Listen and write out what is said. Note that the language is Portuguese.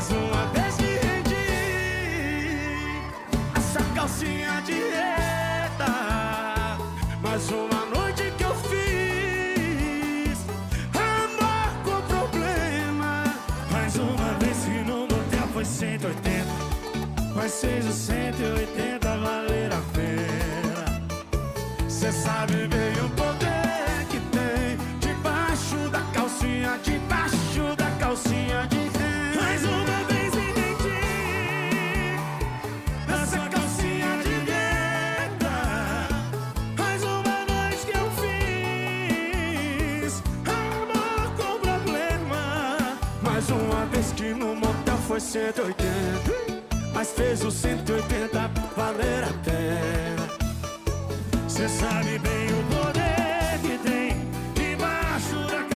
mais uma vez que rendi essa calcinha de reta. Mais uma noite que eu fiz amor com problema. Mais uma vez que no motel foi 180, mas fez os 180 valer a pena. Cê sabe bem o poder que tem debaixo da calcinha, debaixo da calcinha de renda. Mais uma vez entendi essa calcinha de renda. Mais uma noite que eu fiz amor com problema. Mais uma vez que no motel foi 180, mas fez os 180 valer a pena. Cê sabe bem o